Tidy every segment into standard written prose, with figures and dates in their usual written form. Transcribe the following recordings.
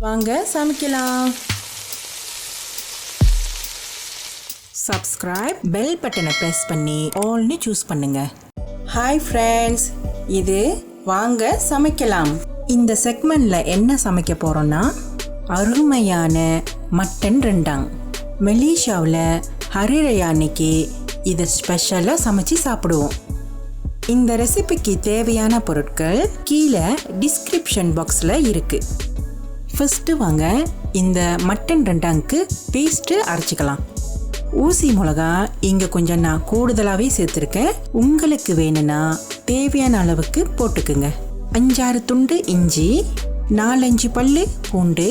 வாங்க சமைக்கலாம். Subscribe bell பட்டனை ப்ரெஸ் பண்ணி ஆல்னு சூஸ் பண்ணுங்க. ஹாய் ஃப்ரெண்ட்ஸ், இது வாங்க சமைக்கலாம். இந்த செக்மெண்ட்ல என்ன சமைக்க போறோம்னா அருமையான மட்டன் ரெண்டாங். மலேசியாவில் ஹரிரையா அன்னைக்கு இதை ஸ்பெஷலாக சமைச்சு சாப்பிடுவோம். இந்த ரெசிபிக்கு தேவையான பொருட்கள் கீழே டிஸ்கிரிப்ஷன் பாக்ஸில் இருக்குது. ஃபஸ்ட்டு வாங்க இந்த மட்டன் ரெண்டாங்க்கு பேஸ்ட்டு அரைச்சிக்கலாம். ஊசி மிளகா இங்கே கொஞ்சம் நான் கூடுதலாகவே சேர்த்துருக்கேன். உங்களுக்கு வேணும்னா தேவையான அளவுக்கு போட்டுக்குங்க. 5-6 துண்டு இஞ்சி, 4-5 பல்லு பூண்டு,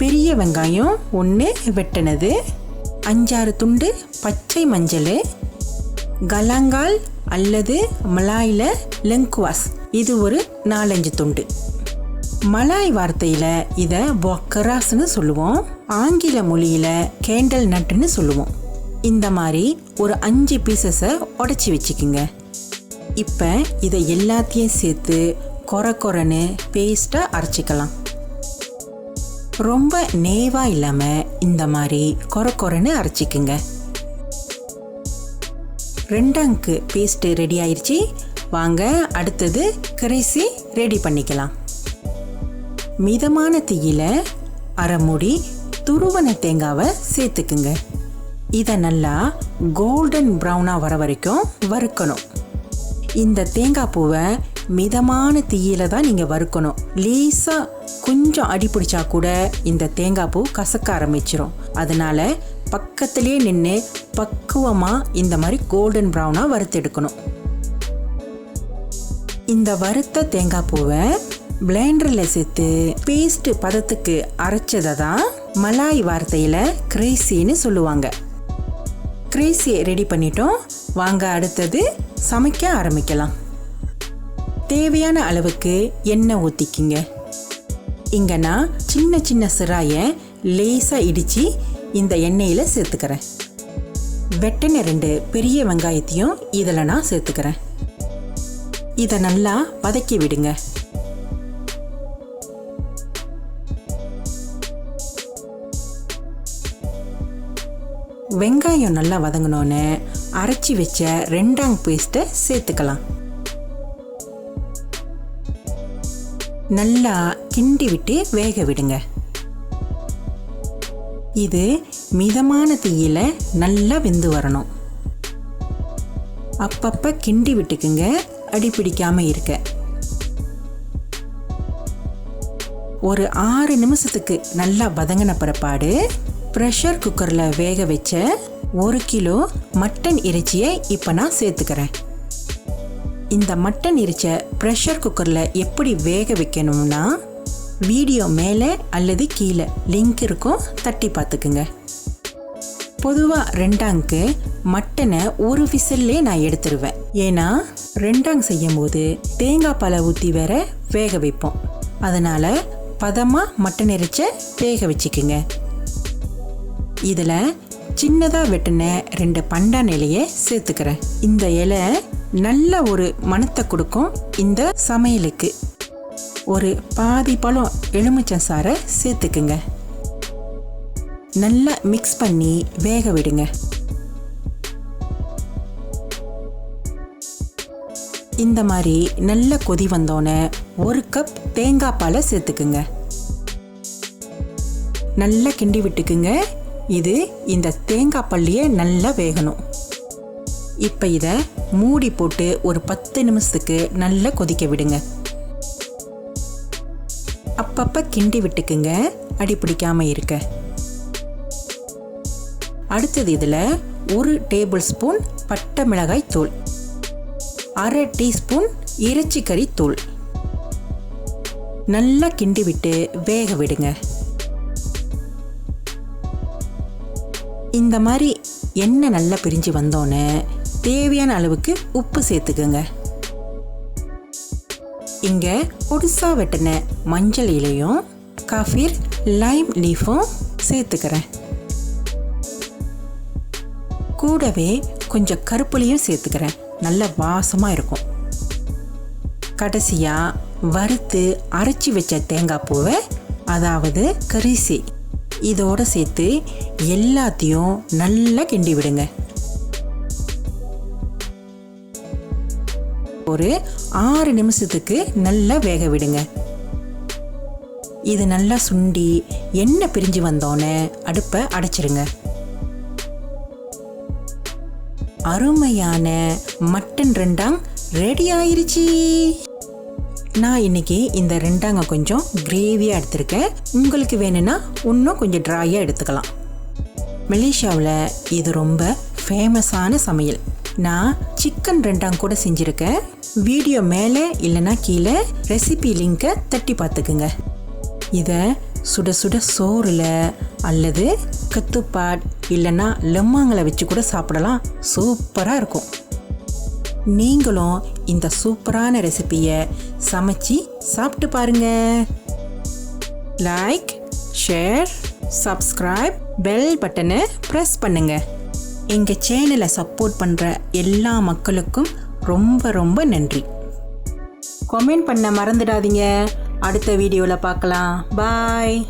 பெரிய வெங்காயம் 1 வெட்டினது, 5-6 துண்டு பச்சை மஞ்சள், கலாங்கால் அல்லது மலாயில் லெங்குவாஸ் இது ஒரு 4-5 துண்டு. மலாய் வார்த்தையில் இதை பொக்கராஸ்ன்னு சொல்லுவோம். ஆங்கில மொழியில் கேண்டல் நட்டுன்னு சொல்லுவோம். இந்த மாதிரி ஒரு 5 பீசஸை உடச்சி வச்சுக்குங்க. இப்போ இதை எல்லாத்தையும் சேர்த்து கொரன்னு பேஸ்ட்டாக அரைச்சிக்கலாம். ரொம்ப நேவாக இல்லாமல் இந்த மாதிரி கொரன்னு அரைச்சிக்குங்க. ரெண்டாங்க்கு பேஸ்ட்டு ரெடி ஆயிடுச்சு. வாங்க அடுத்தது கரிசி ரெடி பண்ணிக்கலாம். மிதமான தீயில அரை மூடி துருவன தேங்காவை சேர்த்துக்குங்க. இதை நல்லா கோல்டன் ப்ரௌனாக வர வரைக்கும் வறுக்கணும். இந்த தேங்காய் பூவை மிதமான தீயில தான் நீங்கள் வறுக்கணும். லேசாக கொஞ்சம் அடி பிடிச்சா கூட இந்த தேங்காய் பூ கசக்க ஆரம்பிச்சிடும். அதனால பக்கத்துலேயே நின்று பக்குவமாக இந்த மாதிரி கோல்டன் ப்ரௌனாக வறுத்தெடுக்கணும். இந்த வறுத்த தேங்காய் பூவை பிளெண்டரில் சேர்த்து பேஸ்ட் பதத்துக்கு அரைச்சதை தான் மலாய் வார்த்தையில் கிரேசின்னு சொல்லுவாங்க. கிரேசியை ரெடி பண்ணிட்டோம். வாங்க அடுத்தது சமைக்க ஆரம்பிக்கலாம். தேவையான அளவுக்கு எண்ணெய் ஊற்றிக்கிங்க. இங்கே நான் சின்ன சின்ன சிராயை லேசாக இடித்து இந்த எண்ணெயில் சேர்த்துக்கிறேன். வெட்டின 2 பெரிய வெங்காயத்தையும் இதில் நான் சேர்த்துக்கிறேன். இதை நல்லா வதக்கி விடுங்க. வெங்காயம் நல்லா வதங்கினோன்னு அரைச்சி வச்ச ரெண்டாங் பேஸ்ட்டை சேர்த்துக்கலாம். நல்லா கிண்டி விட்டு வேக விடுங்க. இது மிதமான தீயில நல்லா வெந்து வரணும். அப்பப்போ கிண்டி விட்டுக்குங்க, அடி பிடிக்காம இருக்க. ஒரு 6 நிமிஷத்துக்கு நல்லா வதங்கின பிறப்பாடு ப்ரெஷர் குக்கரில் வேக வச்ச 1 கிலோ மட்டன் இறைச்சியை இப்போ நான் சேர்த்துக்கிறேன். இந்த மட்டன் இறைச்சியை ப்ரெஷர் குக்கரில் எப்படி வேக வைக்கணும்னா வீடியோ மேலே அல்லது கீழே லிங்க் இருக்கும், தட்டி பார்த்துக்குங்க. பொதுவாக ரெண்டாங்க்கு மட்டனை ஒரு விசில்லே நான் எடுத்துருவேன். ஏன்னா ரெண்டாங் செய்யும் போது தேங்காய் பாலை ஊற்றி வேற வேக வைப்போம். அதனால் பதமாக மட்டன் இறைச்சை வேக வச்சுக்குங்க. இதில் சின்னதாக வெட்டின 2 பண்டான் இலையை சேர்த்துக்கிறேன். இந்த இலை நல்ல ஒரு மணத்தை கொடுக்கும். இந்த சமையலுக்கு ஒரு பாதி பழம் எலுமிச்சம் சாறை சேர்த்துக்குங்க. நல்லா மிக்ஸ் பண்ணி வேக விடுங்க. இந்த மாதிரி நல்ல கொதி வந்தோன்னே 1 கப் தேங்காய் பாலை சேர்த்துக்குங்க. நல்லா கிண்டி விட்டுக்குங்க. இது இந்த தேங்காய் பல்லியை நல்லா வேகணும். இப்போ இதை மூடி போட்டு ஒரு 10 நிமிஷத்துக்கு நல்லா கொதிக்க விடுங்க. அப்பப்போ கிண்டி விட்டுக்குங்க, அடி பிடிக்காம இருக்க. அடுத்தது இதில் 1 டேபிள் ஸ்பூன் பட்டை மிளகாய் தூள், 1/2 டீஸ்பூன் இறைச்சிக்கறி தூள் நல்லா கிண்டி விட்டு வேக விடுங்க. இந்த மாதிரி எண்ணெய் நல்லா பிரிஞ்சு வந்தோன்னே தேவையான அளவுக்கு உப்பு சேர்த்துக்குங்க. இங்கே பொடிசா வெட்டின மஞ்சள் இலையும் கஃபீர் லைம் லீஃபும் சேர்த்துக்கிறேன். கூடவே கொஞ்சம் கருப்புளியும் சேர்த்துக்கிறேன். நல்ல வாசமாக இருக்கும். கடைசியாக வறுத்து அரைச்சி வச்ச தேங்காய் பூவை அதாவது கரிசிக். இதோட சேர்த்து எல்லாத்தையும் நல்லா கிண்டி விடுங்க. ஒரு 6 நிமிஷத்துக்கு நல்லா வேக விடுங்க. இது நல்லா சுண்டி எண்ணெய் பிரிஞ்சு வந்தோடனே அடுப்பை அடைச்சிருங்க. அருமையான மட்டன் ரெண்டாங் ரெடி ஆயிருச்சு. நான் இன்னைக்கு இந்த ரெண்டாங்க கொஞ்சம் கிரேவியாக எடுத்திருக்கேன். உங்களுக்கு வேணும்னா இன்னும் கொஞ்சம் ட்ராயாக எடுத்துக்கலாம். மலேசியாவில் இது ரொம்ப ஃபேமஸான சமையல். நான் சிக்கன் ரெண்டாங் கூட செஞ்சுருக்கேன். வீடியோ மேலே இல்லைன்னா கீழே ரெசிபி லிங்கை தட்டி பார்த்துக்குங்க. இதை சுட சுட சோறில் அல்லது கத்துப்பாட் இல்லைன்னா லெம்மாங்களை வச்சு கூட சாப்பிடலாம். சூப்பராக இருக்கும். நீங்களும் இந்த சூப்பரான ரெசிபியை சமைச்சு சாப்பிட்டு பாருங்க. லைக், ஷேர், சப்ஸ்கிரைப், பெல் பட்டனை ப்ரெஸ் பண்ணுங்க. எங்கள் சேனலை சப்போர்ட் பண்ணுற எல்லா மக்களுக்கும் ரொம்ப ரொம்ப நன்றி. கமெண்ட் பண்ண மறந்துடாதீங்க. அடுத்த வீடியோவில் பார்க்கலாம். பாய்.